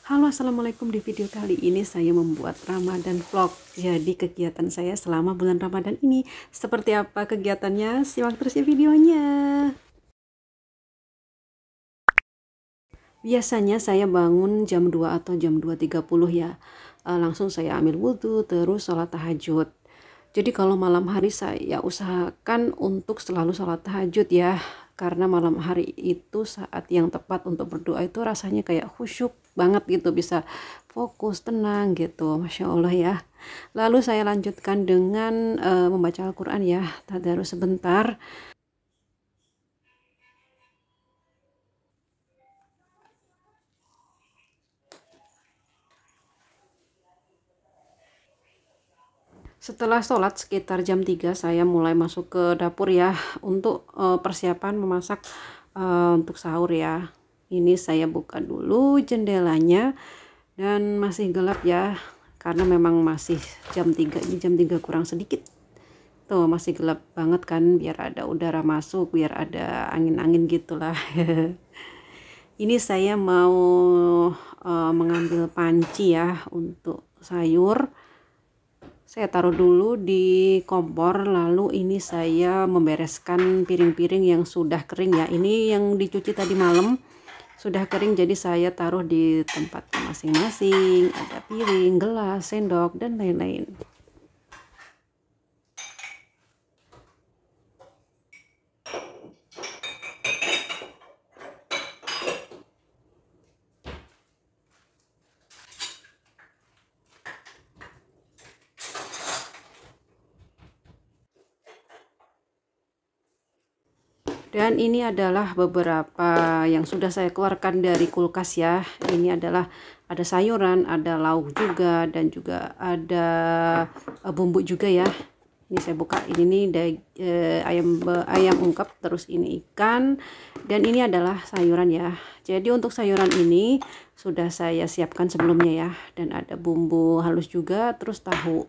Halo, assalamualaikum. Di video kali ini saya membuat Ramadan vlog. Jadi kegiatan saya selama bulan Ramadan ini seperti apa kegiatannya, simak terus ya videonya. Biasanya saya bangun jam 2 atau jam 2.30 ya. Langsung saya ambil wudhu terus sholat tahajud. Jadi kalau malam hari saya usahakan untuk selalu sholat tahajud ya. Karena malam hari itu saat yang tepat untuk berdoa, itu rasanya kayak khusyuk banget gitu, bisa fokus, tenang gitu, Masya Allah ya. Lalu saya lanjutkan dengan membaca Al-Quran ya, tadarus sebentar. Setelah sholat sekitar jam 3 saya mulai masuk ke dapur ya, untuk persiapan memasak untuk sahur ya. Ini saya buka dulu jendelanya dan masih gelap ya, karena memang masih jam 3, ini jam 3 kurang sedikit. Tuh masih gelap banget kan, biar ada udara masuk, biar ada angin-angin gitulah. Ini saya mau mengambil panci ya untuk sayur. Saya taruh dulu di kompor, lalu ini saya membereskan piring-piring yang sudah kering ya. Ini yang dicuci tadi malam sudah kering, jadi saya taruh di tempat masing-masing. Ada piring, gelas, sendok, dan lain-lain. Dan ini adalah beberapa yang sudah saya keluarkan dari kulkas ya. Ini adalah ada sayuran, ada lauk juga, dan juga ada bumbu juga ya. Ini saya buka, ini nih ayam ungkep, terus ini ikan, dan ini adalah sayuran ya. Jadi untuk sayuran ini sudah saya siapkan sebelumnya ya, dan ada bumbu halus juga, terus tahu.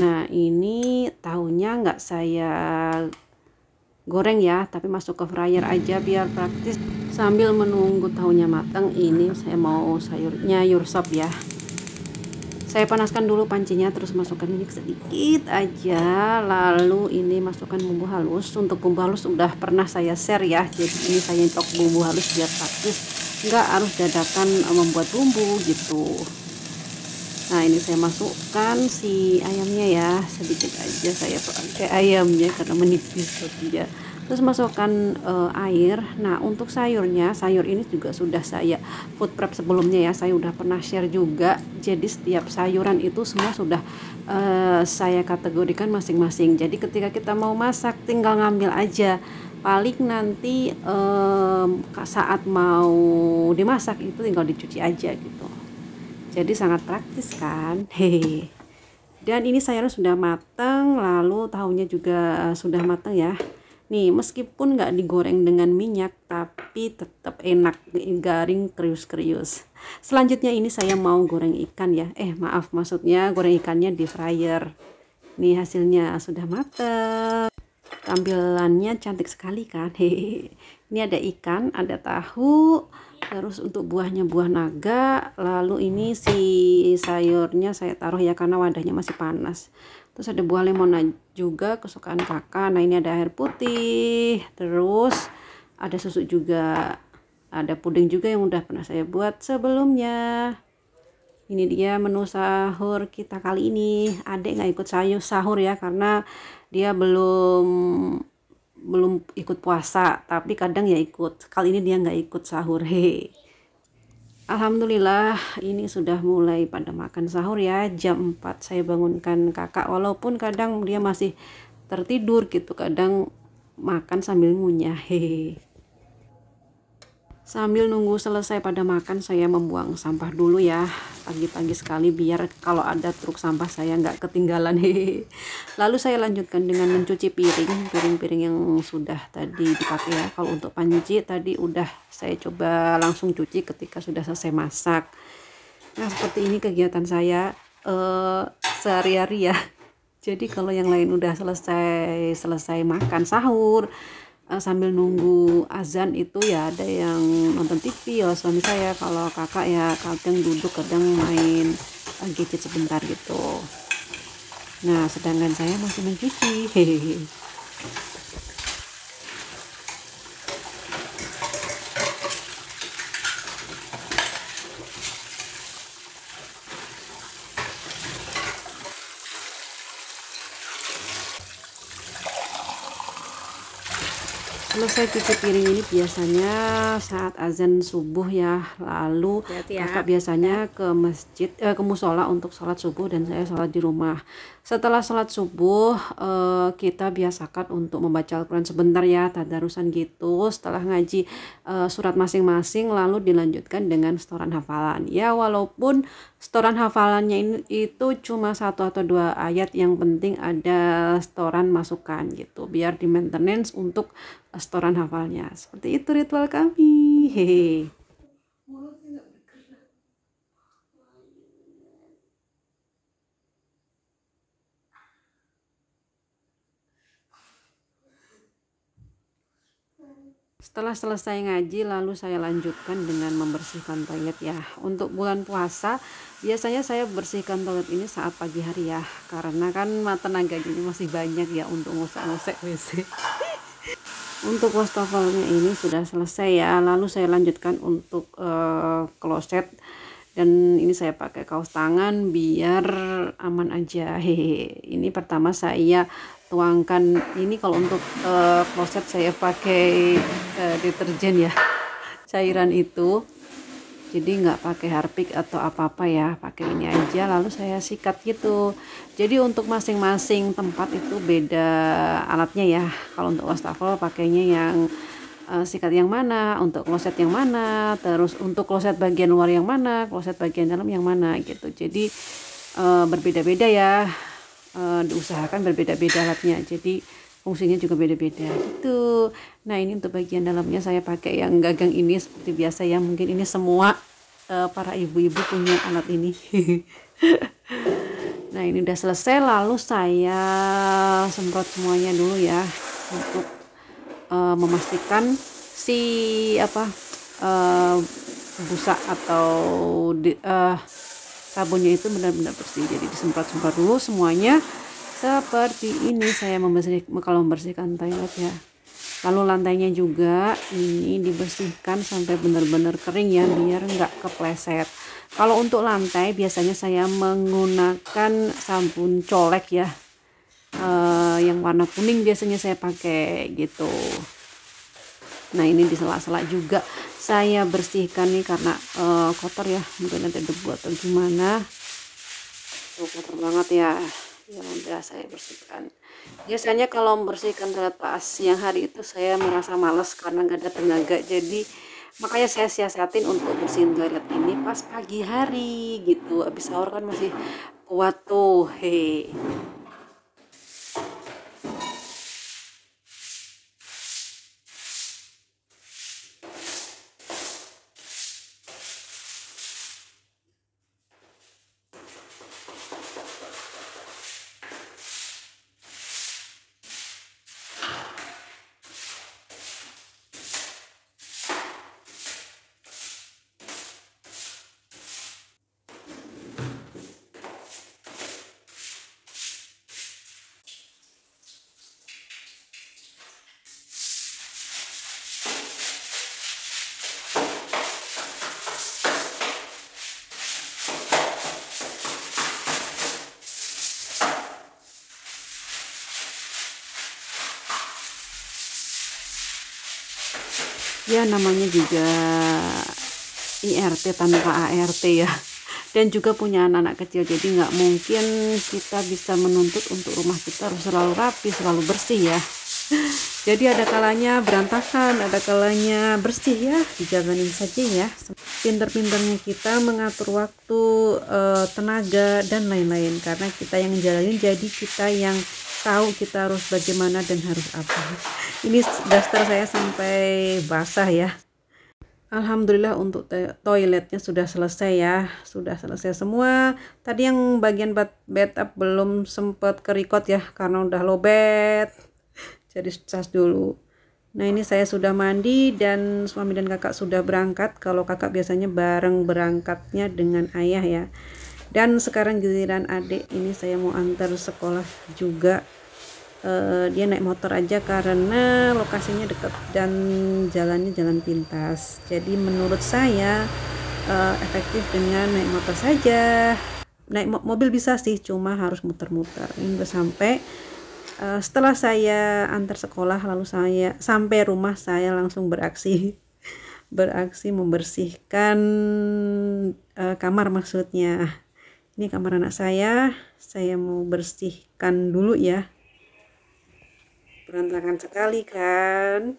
Nah ini tahunya nggak saya goreng ya, tapi masuk ke fryer aja biar praktis. Sambil menunggu tahunya matang, ini saya mau sayurnya yursop ya. Saya panaskan dulu pancinya, terus masukkan minyak sedikit aja, lalu ini masukkan bumbu halus. Untuk bumbu halus udah pernah saya share ya, jadi ini saya nyetok bumbu halus biar praktis, nggak harus dadakan membuat bumbu gitu. Nah ini saya masukkan si ayamnya ya, sedikit aja saya pakai ayamnya karena menipis saja. Terus masukkan air. Nah untuk sayurnya, sayur ini juga sudah saya food prep sebelumnya ya, saya udah pernah share juga. Jadi setiap sayuran itu semua sudah saya kategorikan masing-masing. Jadi ketika kita mau masak tinggal ngambil aja. Paling nanti saat mau dimasak itu tinggal dicuci aja gitu. Jadi sangat praktis kan. Hehe. Dan ini sayurnya sudah matang, lalu tahunya juga sudah matang ya. Nih meskipun nggak digoreng dengan minyak, tapi tetap enak, garing, krius-krius. Selanjutnya ini saya mau goreng ikan ya. Maaf, maksudnya goreng ikannya di fryer. Nih hasilnya sudah matang. Tampilannya cantik sekali kan. Hehe. Ini ada ikan, ada tahu. Terus untuk buahnya buah naga, lalu ini si sayurnya saya taruh ya karena wadahnya masih panas. Terus ada buah lemon juga kesukaan kakak. Nah ini ada air putih, terus ada susu juga, ada puding juga yang udah pernah saya buat sebelumnya. Ini dia menu sahur kita kali ini. Adek nggak ikut sahur ya karena dia belum ikut puasa, tapi kadang ya ikut. Kali ini dia nggak ikut sahur. He. Alhamdulillah ini sudah mulai pada makan sahur ya. Jam 4 saya bangunkan kakak, walaupun kadang dia masih tertidur gitu, kadang makan sambil ngunyah. Hehe. Sambil nunggu selesai pada makan, saya membuang sampah dulu ya, pagi-pagi sekali biar kalau ada truk sampah saya nggak ketinggalan. Hehe. Lalu saya lanjutkan dengan mencuci piring-piring yang sudah tadi dipakai ya. Kalau untuk panci tadi udah saya coba langsung cuci ketika sudah selesai masak. Nah seperti ini kegiatan saya sehari-hari ya. Jadi kalau yang lain udah selesai makan sahur, sambil nunggu azan itu ya ada yang nonton TV ya suami saya, kalau kakak ya kadang duduk kadang main gadget sebentar gitu. Nah sedangkan saya masih main TV. Hehehe. Selesai cuci piring ini biasanya saat azan subuh ya, lalu kakak biasanya ke masjid, ke musola untuk sholat subuh, dan saya sholat di rumah. Setelah sholat subuh kita biasakan untuk membaca Al-Quran sebentar ya, tadarusan gitu. Setelah ngaji surat masing-masing lalu dilanjutkan dengan setoran hafalan ya, walaupun setoran hafalannya ini itu cuma 1 atau 2 ayat, yang penting ada setoran masukan gitu biar di maintenance untuk setoran hafalnya. Seperti itu ritual kami. Hehe. Setelah selesai ngaji lalu saya lanjutkan dengan membersihkan toilet ya. Untuk bulan puasa biasanya saya bersihkan toilet ini saat pagi hari ya, karena kan tenaga ini masih banyak ya untuk ngosek-ngosek WC. Untuk wastafelnya ini sudah selesai ya, lalu saya lanjutkan untuk kloset, dan ini saya pakai kaos tangan biar aman aja. Hehe. Ini pertama saya tuangkan ini, kalau untuk kloset saya pakai deterjen ya, cairan itu, jadi nggak pakai harpic atau apa-apa ya, pakai ini aja lalu saya sikat gitu. Jadi untuk masing-masing tempat itu beda alatnya ya. Kalau untuk wastafel pakainya yang sikat yang mana, untuk kloset yang mana, terus untuk kloset bagian luar yang mana, kloset bagian dalam yang mana gitu. Jadi berbeda-beda ya, diusahakan berbeda-beda alatnya, jadi fungsinya juga beda-beda gitu. Nah ini untuk bagian dalamnya saya pakai yang gagang ini seperti biasa ya, mungkin ini semua para ibu-ibu punya alat ini. Nah ini udah selesai, lalu saya semprot semuanya dulu ya, untuk memastikan si busa atau sabunnya itu benar-benar bersih. Jadi disemprot-semprot dulu semuanya seperti ini saya kalau membersihkan toilet ya. Lalu lantainya juga ini dibersihkan sampai benar-benar kering ya, biar nggak kepleset. Kalau untuk lantai biasanya saya menggunakan sabun colek ya, yang warna kuning biasanya saya pakai gitu. Nah ini di sela-sela juga saya bersihkan nih, karena kotor ya, mungkin ada debu atau gimana. Kotor banget ya, yang udah saya bersihkan. Biasanya kalau membersihkan toilet pas siang hari itu saya merasa males karena nggak ada tenaga, jadi makanya saya siasatin untuk bersihin toilet ini pas pagi hari gitu. Habis sahur kan masih kuat tuh. He. Ya namanya juga IRT tanpa ART ya, dan juga punya anak-anak kecil, jadi nggak mungkin kita bisa menuntut untuk rumah kita harus selalu rapi, selalu bersih ya. Jadi ada kalanya berantakan, ada kalanya bersih ya, dijalanin saja ya. Pinter-pinternya kita mengatur waktu, tenaga dan lain-lain, karena kita yang jalanin, jadi kita yang tahu kita harus bagaimana dan harus apa. Ini daster saya sampai basah ya. Alhamdulillah untuk toiletnya sudah selesai ya, sudah selesai semua. Tadi yang bagian bathtub belum sempat kerikot ya, karena udah lowbat, jadi cas dulu. Nah, ini saya sudah mandi dan suami dan kakak sudah berangkat. Kalau kakak biasanya bareng berangkatnya dengan ayah ya. Dan sekarang giliran adik ini saya mau antar sekolah juga. Dia naik motor aja karena lokasinya dekat dan jalannya jalan pintas. Jadi menurut saya efektif dengan naik motor saja. Naik mobil bisa sih, cuma harus muter-muter. Ini udah sampai. Setelah saya antar sekolah, lalu saya sampai rumah, saya langsung beraksi membersihkan kamar maksudnya. Ini kamar anak saya mau bersihkan dulu ya. Berantakan sekali kan.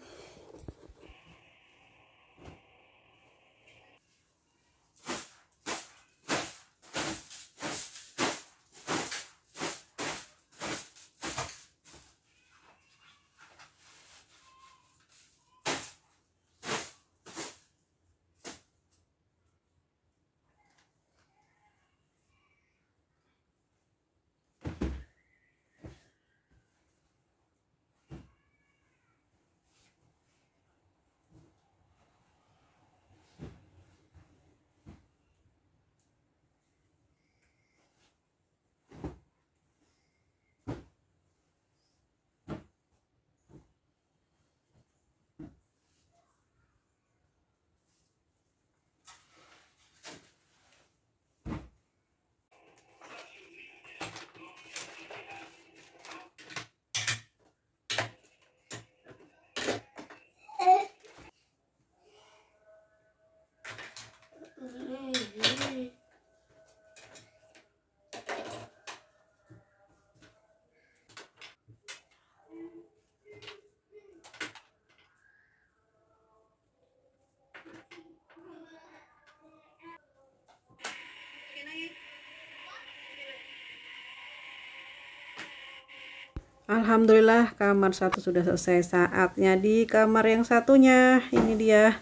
Alhamdulillah kamar satu sudah selesai. Saatnya di kamar yang satunya. Ini dia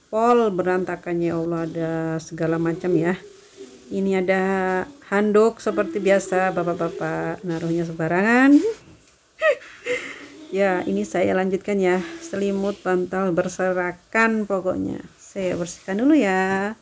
pol berantakan, ya Allah, ada segala macam ya. Ini ada handuk seperti biasa, bapak-bapak naruhnya sembarangan. Ya, ini saya lanjutkan ya. Selimut, bantal berserakan pokoknya. Saya bersihkan dulu ya.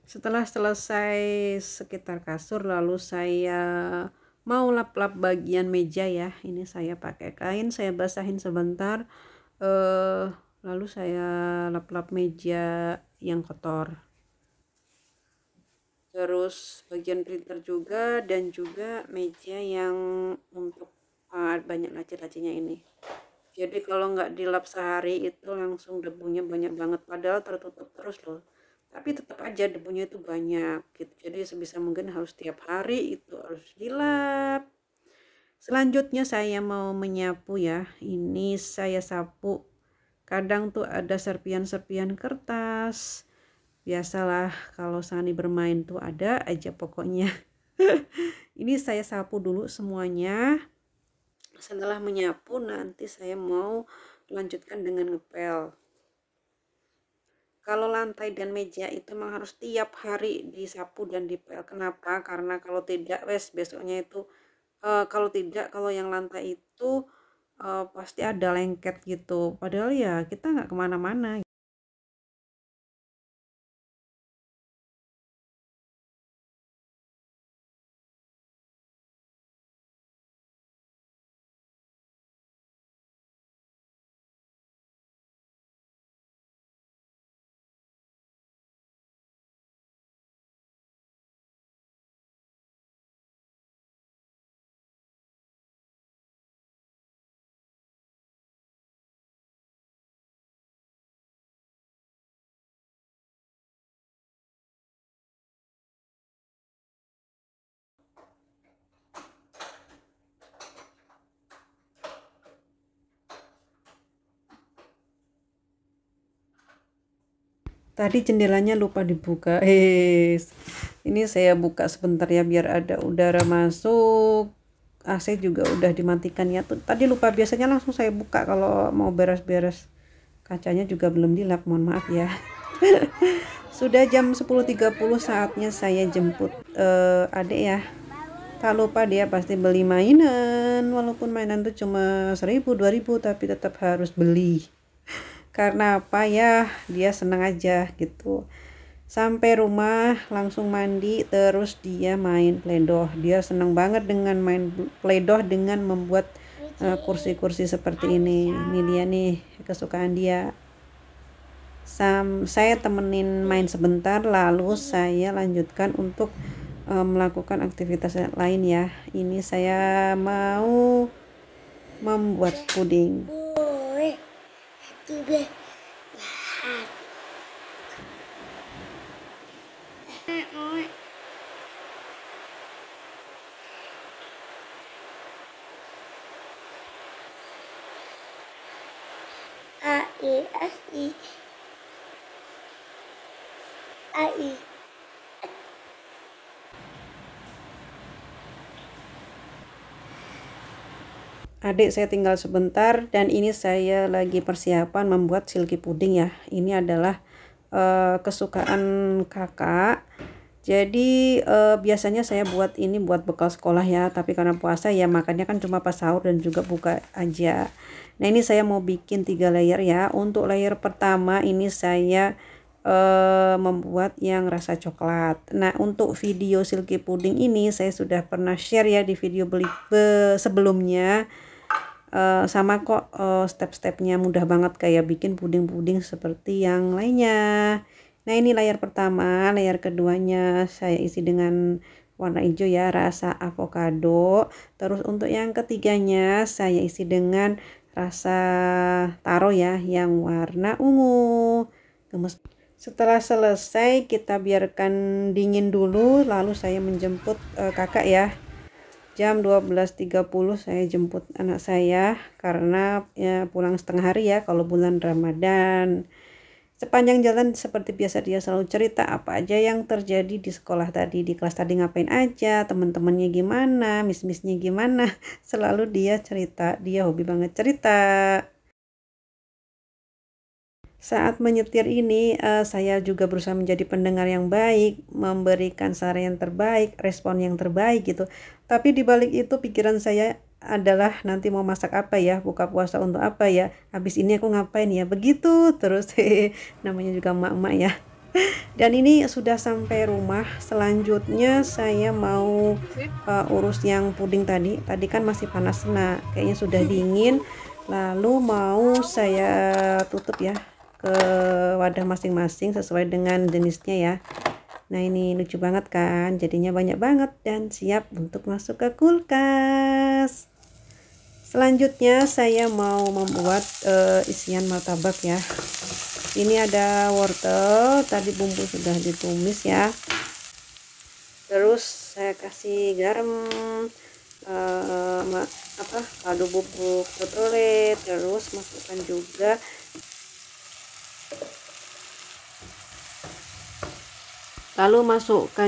Setelah selesai sekitar kasur, lalu saya mau lap-lap bagian meja ya. Ini saya pakai kain, saya basahin sebentar, lalu saya lap-lap meja yang kotor. Terus bagian printer juga, dan juga meja yang untuk banyak laci-lacinya ini. Jadi kalau nggak dilap sehari itu langsung debunya banyak banget, padahal tertutup terus loh. Tapi tetap aja debunya itu banyak gitu. Jadi sebisa mungkin harus tiap hari itu harus dilap. Selanjutnya saya mau menyapu ya. Ini saya sapu. Kadang tuh ada serpian-serpian kertas. Biasalah kalau Sani bermain tuh ada aja pokoknya. Ini saya sapu dulu semuanya. Setelah menyapu nanti saya mau lanjutkan dengan ngepel. Kalau lantai dan meja itu memang harus tiap hari disapu dan dipel. Kenapa? Karena kalau tidak besoknya itu kalau yang lantai itu pasti ada lengket gitu. Padahal ya kita nggak kemana-mana. Tadi jendelanya lupa dibuka. Ini saya buka sebentar ya biar ada udara masuk. AC juga udah dimatikan ya. Tadi lupa, biasanya langsung saya buka kalau mau beres-beres. Kacanya juga belum dilap, mohon maaf ya. Sudah jam 10.30, saatnya saya jemput adik ya. Tak lupa dia pasti beli mainan, walaupun mainan itu cuma 1.000 2.000 tapi tetap harus beli. Karena apa ya, dia senang aja gitu. Sampai rumah langsung mandi, terus dia main Play-Doh. Dia senang banget dengan main Play-Doh dengan membuat kursi-kursi seperti ini. Ini dia nih kesukaan dia. Saya temenin main sebentar, lalu saya lanjutkan untuk melakukan aktivitas lain ya. Ini saya mau membuat puding. Adik saya tinggal sebentar, dan ini saya lagi persiapan membuat silky puding ya. Ini adalah kesukaan kakak. Jadi biasanya saya buat ini buat bekal sekolah ya, tapi karena puasa ya makannya kan cuma pas sahur dan juga buka aja. Nah ini saya mau bikin 3 layer ya. Untuk layer pertama ini saya membuat yang rasa coklat. Nah untuk video silky puding ini saya sudah pernah share ya di video sebelumnya. Sama kok step-stepnya mudah banget kayak bikin puding-puding seperti yang lainnya. Nah ini layer pertama, layer keduanya saya isi dengan warna hijau ya, rasa avocado. Terus untuk yang ketiganya saya isi dengan rasa taro ya, yang warna ungu. Setelah selesai kita biarkan dingin dulu, lalu saya menjemput kakak ya. Jam 12.30 saya jemput anak saya karena ya pulang setengah hari ya kalau bulan Ramadan. Sepanjang jalan seperti biasa dia selalu cerita apa aja yang terjadi di sekolah tadi, di kelas tadi ngapain aja, teman-temannya gimana, miss-missnya gimana. Selalu dia cerita, dia hobi banget cerita. Saat menyetir ini saya juga berusaha menjadi pendengar yang baik, memberikan saran yang terbaik, respon yang terbaik gitu. Tapi di balik itu pikiran saya adalah nanti mau masak apa ya, buka puasa untuk apa ya, habis ini aku ngapain ya, begitu terus. Namanya juga emak-emak ya. Dan ini sudah sampai rumah. Selanjutnya saya mau urus yang puding tadi. Tadi kan masih panas, nah kayaknya sudah dingin. Lalu mau saya tutup ya ke wadah masing-masing sesuai dengan jenisnya ya. Nah ini lucu banget kan, jadinya banyak banget dan siap untuk masuk ke kulkas. Selanjutnya saya mau membuat isian martabak ya. Ini ada wortel, tadi bumbu sudah ditumis ya. Terus saya kasih garam, kaldu bubuk petrolet, terus masukkan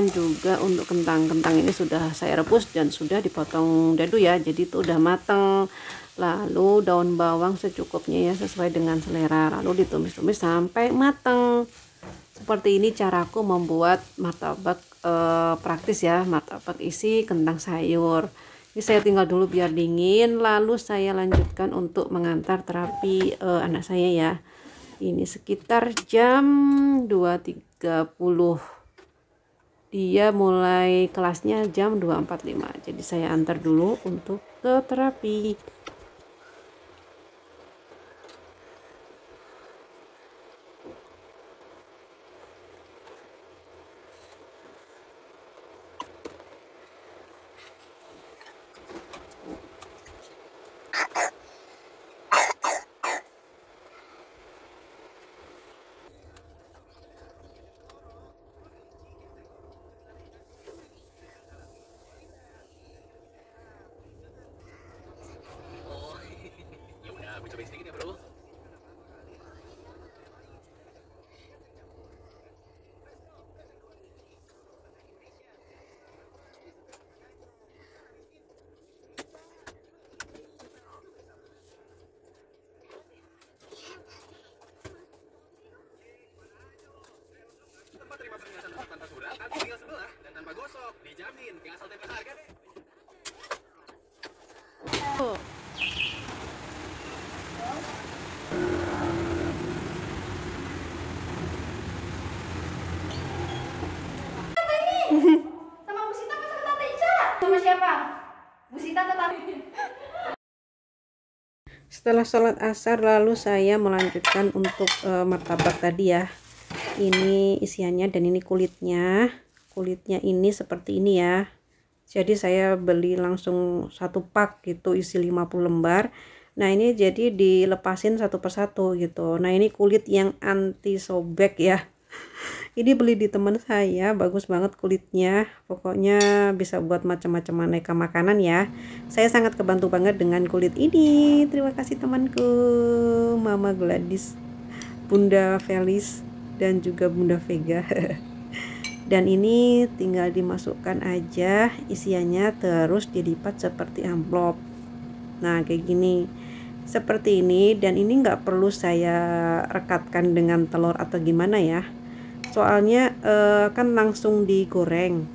juga untuk kentang ini sudah saya rebus dan sudah dipotong dadu ya, jadi itu udah mateng. Lalu daun bawang secukupnya ya, sesuai dengan selera, lalu ditumis-tumis sampai mateng. Seperti ini caraku membuat martabak praktis ya, martabak isi kentang sayur. Ini saya tinggal dulu biar dingin, lalu saya lanjutkan untuk mengantar terapi anak saya ya. Ini sekitar jam 2.30. Dia mulai kelasnya jam 2.45. Jadi saya antar dulu untuk ke terapi. Aku cobain sedikit ya bro. Tempat terima peringatan tanpa surat, aku tinggal sebelah dan tanpa gosok, dijamin, tinggal asal tempel harga deh. Sama Bu Sita apa sama Tante Ica? Sama siapa? Bu Sita atau Tante? Setelah sholat asar lalu saya melanjutkan untuk martabak tadi ya. Ini isiannya dan ini kulitnya. Kulitnya ini seperti ini ya. Jadi saya beli langsung satu pak gitu, isi 50 lembar. Nah ini jadi dilepasin satu persatu gitu. Nah ini kulit yang anti sobek ya. Ini beli di teman saya, bagus banget kulitnya. Pokoknya bisa buat macam-macam aneka makanan ya. Saya sangat kebantu banget dengan kulit ini. Terima kasih temanku, Mama Gladys, Bunda Felis, dan juga Bunda Vega. Dan ini tinggal dimasukkan aja isiannya, terus dilipat seperti amplop. Nah kayak gini, seperti ini. Dan ini nggak perlu saya rekatkan dengan telur atau gimana ya, soalnya kan langsung digoreng,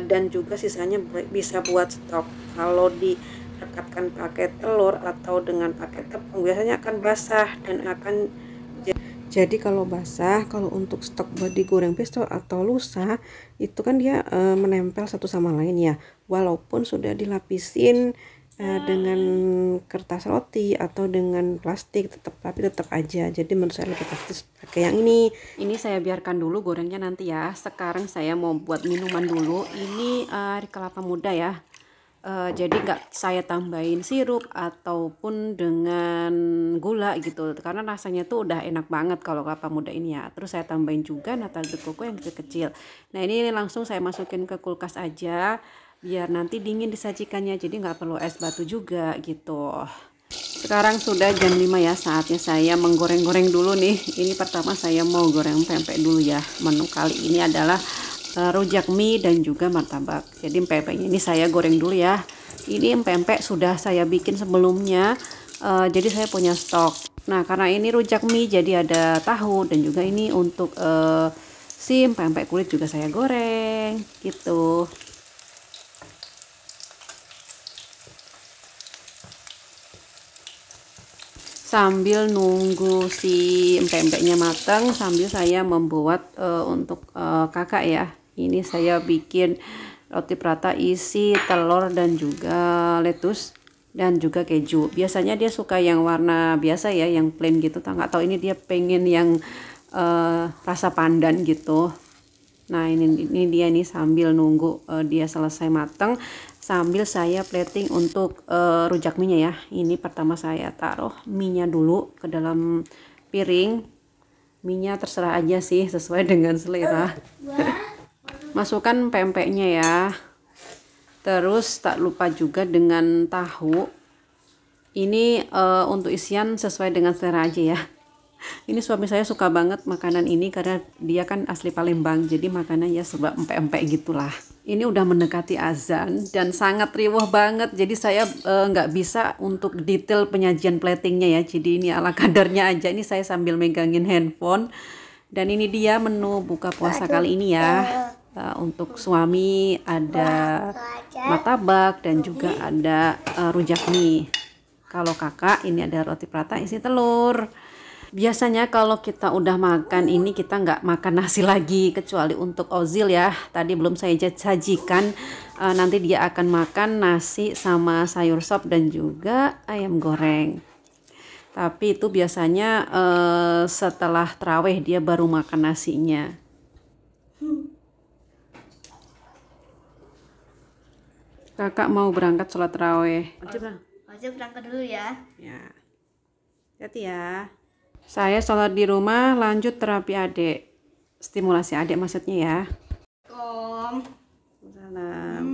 dan juga sisanya bisa buat stok. Kalau direkatkan pakai telur atau dengan pakai tepung biasanya akan basah dan akan jadi kalau basah, kalau untuk stok buat digoreng besok atau lusa itu kan dia menempel satu sama lain ya, walaupun sudah dilapisin dengan kertas roti atau dengan plastik, tapi tetap aja. Jadi menurut saya lebih praktis pakai yang ini. Ini saya biarkan dulu gorengnya nanti ya. Sekarang saya mau buat minuman dulu. Ini air kelapa muda ya. Jadi nggak saya tambahin sirup ataupun dengan gula gitu, karena rasanya tuh udah enak banget kalau kelapa muda ini ya. Terus saya tambahin juga nata de coco yang kecil-kecil. Nah ini langsung saya masukin ke kulkas aja biar nanti dingin disajikannya, jadi nggak perlu es batu juga gitu. Sekarang sudah jam 5 ya, saatnya saya menggoreng-goreng dulu nih. Ini pertama saya mau goreng pempek dulu ya. Menu kali ini adalah rujak mie dan juga martabak. Jadi pempeknya ini saya goreng dulu ya. Ini pempek sudah saya bikin sebelumnya, jadi saya punya stok. Nah karena ini rujak mie jadi ada tahu, dan juga ini untuk pempek kulit juga saya goreng gitu. Sambil nunggu si empek-empeknya matang, sambil saya membuat untuk kakak ya. Ini saya bikin roti prata isi telur dan juga lettuce dan juga keju. Biasanya dia suka yang warna biasa ya, yang plain gitu. Nggak tahu ini dia pengen yang rasa pandan gitu. Nah ini dia nih sambil nunggu dia selesai matang, sambil saya plating untuk rujak mie ya. Ini pertama saya taruh mie dulu ke dalam piring. Mie terserah aja sih, sesuai dengan selera. Masukkan pempeknya ya. Terus tak lupa juga dengan tahu. Ini untuk isian sesuai dengan selera aja ya. Ini suami saya suka banget makanan ini karena dia kan asli Palembang, jadi makanannya serba empek-empek gitulah. Ini udah mendekati azan dan sangat riuh banget, jadi saya nggak bisa untuk detail penyajian platingnya ya, jadi ini ala kadarnya aja. Ini saya sambil megangin handphone. Dan ini dia menu buka puasa kali ini ya. Untuk suami ada martabak dan juga ada rujak mie. Kalau kakak ini ada roti prata isi telur. Biasanya kalau kita udah makan ini kita nggak makan nasi lagi, kecuali untuk Ozil ya. Tadi belum saya sajikan, nanti dia akan makan nasi sama sayur sop dan juga ayam goreng. Tapi itu biasanya setelah terawih dia baru makan nasinya. Kakak mau berangkat sholat terawih. Ojek berangkat dulu ya. Ya, hati ya. Saya sholat di rumah, lanjut terapi adik. Stimulasi adik maksudnya ya. Om. Salam.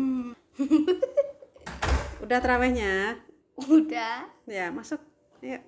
Udah terawihnya? Udah. Ya, masuk. Yuk.